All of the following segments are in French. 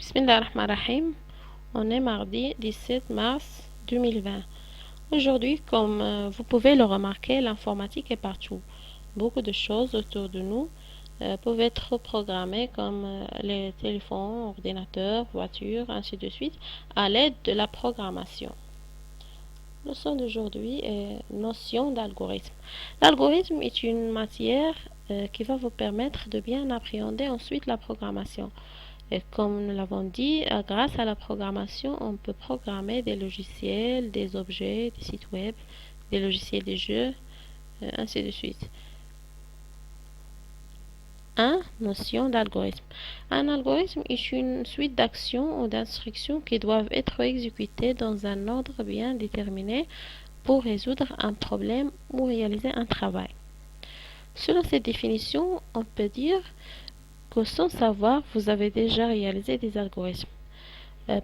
Bismillahirrahmanirrahim. On est mardi 17 mars 2020. Aujourd'hui, comme vous pouvez le remarquer, l'informatique est partout. Beaucoup de choses autour de nous peuvent être programmées comme les téléphones, ordinateurs, voitures, ainsi de suite, à l'aide de la programmation. La leçon d'aujourd'hui est notion d'algorithme. L'algorithme est une matière qui va vous permettre de bien appréhender ensuite la programmation. Et comme nous l'avons dit, grâce à la programmation, on peut programmer des logiciels, des objets, des sites web, des logiciels de jeux, ainsi de suite. Notion d'algorithme. Un algorithme est une suite d'actions ou d'instructions qui doivent être exécutées dans un ordre bien déterminé pour résoudre un problème ou réaliser un travail. Selon cette définition, on peut dire que sans savoir, vous avez déjà réalisé des algorithmes.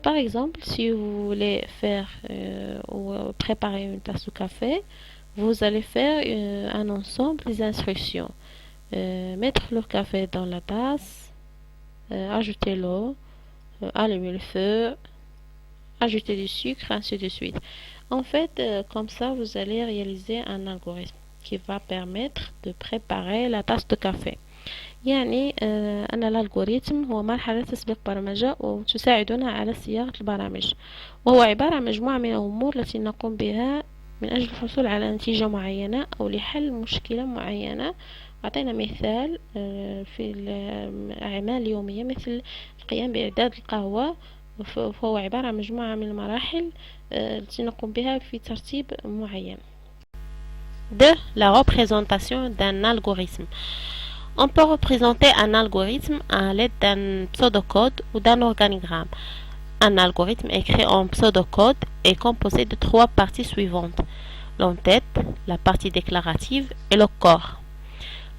Par exemple, si vous voulez faire ou préparer une tasse de café, vous allez faire un ensemble des instructions. Mettre le café dans la tasse, ajouter l'eau, allumer le feu, ajouter du sucre, ainsi de suite. En fait, comme ça, vous allez réaliser un algorithme qui va permettre de préparer la tasse de café. يعني أن الألغوريثم هو مرحلة تسبق برمجة وتساعدنا على صياغة البرامج، وهو عبارة عن مجموعة من الأمور التي نقوم بها من أجل الحصول على نتيجة معينة أو لحل مشكلة معينة. أعطينا مثال في الأعمال اليومية مثل القيام بإعداد القهوة، فهو عبارة عن مجموعة من المراحل التي نقوم بها في ترتيب معين. De la représentation d'un algorithme. On peut représenter un algorithme à l'aide d'un pseudocode ou d'un organigramme. Un algorithme écrit en pseudocode est composé de trois parties suivantes: l'entête, la partie déclarative et le corps.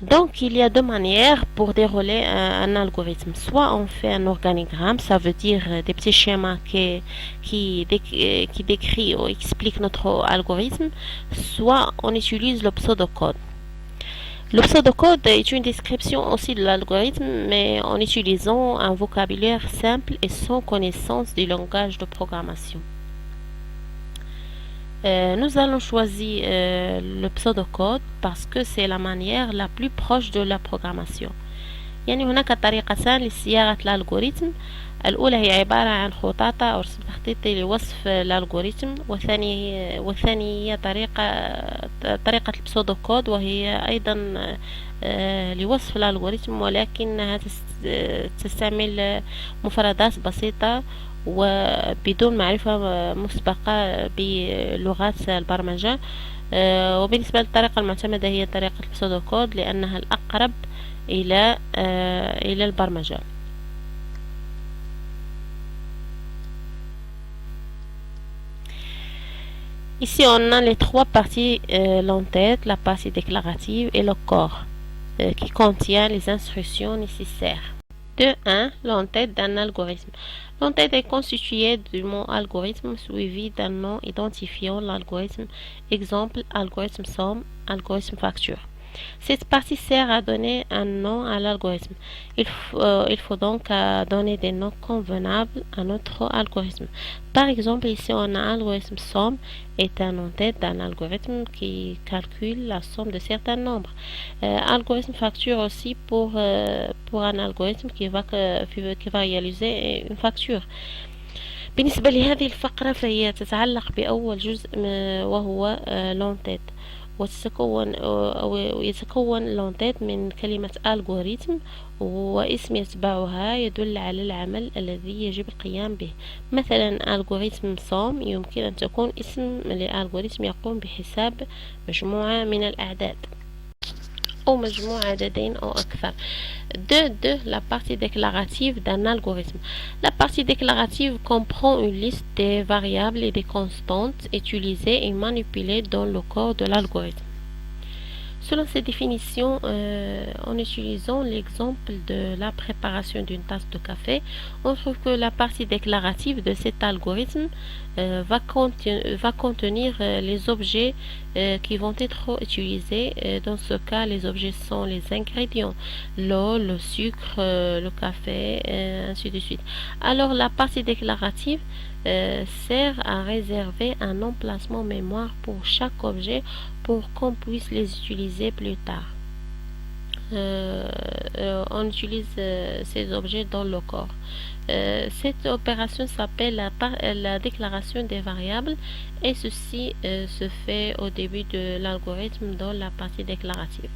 Donc, il y a deux manières pour dérouler un algorithme. Soit on fait un organigramme, ça veut dire des petits schémas qui décrit ou explique notre algorithme, soit on utilise le pseudocode. Le pseudocode est une description aussi de l'algorithme, mais en utilisant un vocabulaire simple et sans connaissance du langage de programmation. Nous allons choisir le pseudocode parce que c'est la manière la plus proche de la programmation. يعني هناك طريقتان لصياغة الألغوريثم. الأولى هي عبارة عن خطاطة أو رسم تخطيطي لوصف الألغوريثم، والثانية هي طريقة البسودوكود، وهي أيضا لوصف الألغوريثم، ولكنها تستعمل مفردات بسيطة وبدون معرفة مسبقة بلغات البرمجة. وبالنسبة للطريقة المعتمدة هي طريقة البسودوكود لأنها الأقرب إلى البرمجة. Ici, on a les trois parties, l'entête, la partie déclarative et le corps, qui contient les instructions nécessaires. 2.1. L'entête d'un algorithme. L'entête est constituée du mot algorithme suivi d'un nom identifiant l'algorithme. Exemple, algorithme somme, algorithme facture. Cette partie sert à donner un nom à l'algorithme. Il faut donc donner des noms convenables à notre algorithme. Par exemple, ici on a algorithme somme est un entête d'un algorithme qui calcule la somme de certains nombres. Algorithme facture aussi pour un algorithme qui va réaliser une facture. بالنسبة لهذه الفقرة فهي تتعلق بأول جزء وهو l'entête. ويتكون لونتيت من كلمة algorithm واسم يتبعها يدل على العمل الذي يجب القيام به. مثلا algorithm somme يمكن أن تكون اسم لألغوريثم يقوم بحساب مجموعة من الأعداد أو مجموع عددين أو أكثر. La partie déclarative d'un algorithme. La partie déclarative comprend une liste des variables et des constantes utilisées et manipulées dans le corps de l'algorithme. Selon ces définitions, en utilisant l'exemple de la préparation d'une tasse de café, on trouve que la partie déclarative de cet algorithme va contenir les objets qui vont être utilisés. Dans ce cas, les objets sont les ingrédients, l'eau, le sucre, le café, ainsi de suite. Alors, la partie déclarative sert à réserver un emplacement mémoire pour chaque objet pour qu'on puisse les utiliser plus tard. On utilise ces objets dans le corps. Cette opération s'appelle la déclaration des variables et ceci se fait au début de l'algorithme dans la partie déclarative.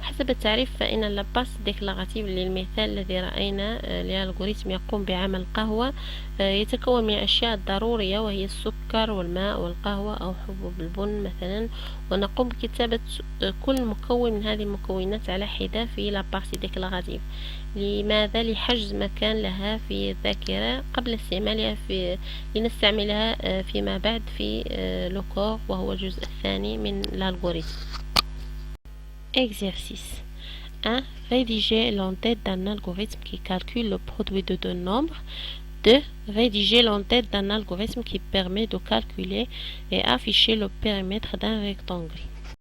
حسب التعريف فإن الباس ديكلاراتيف للمثال الذي رأينا للألغوريثم يقوم بعمل قهوة يتكون من الأشياء الضرورية وهي السكر والماء والقهوة أو حبوب البن مثلا، ونقوم بكتابة كل مكون من هذه المكونات على حدة في لابارتي ديكلاراتيف. لماذا؟ لحجز مكان لها في الذاكرة قبل استعمالها لنستعملها فيما بعد في لوكور وهو الجزء الثاني من الألغوريثم. Exercice 1. Rédiger l'entête d'un algorithme qui calcule le produit de deux nombres. 2. Rédiger l'entête d'un algorithme qui permet de calculer et afficher le périmètre d'un rectangle.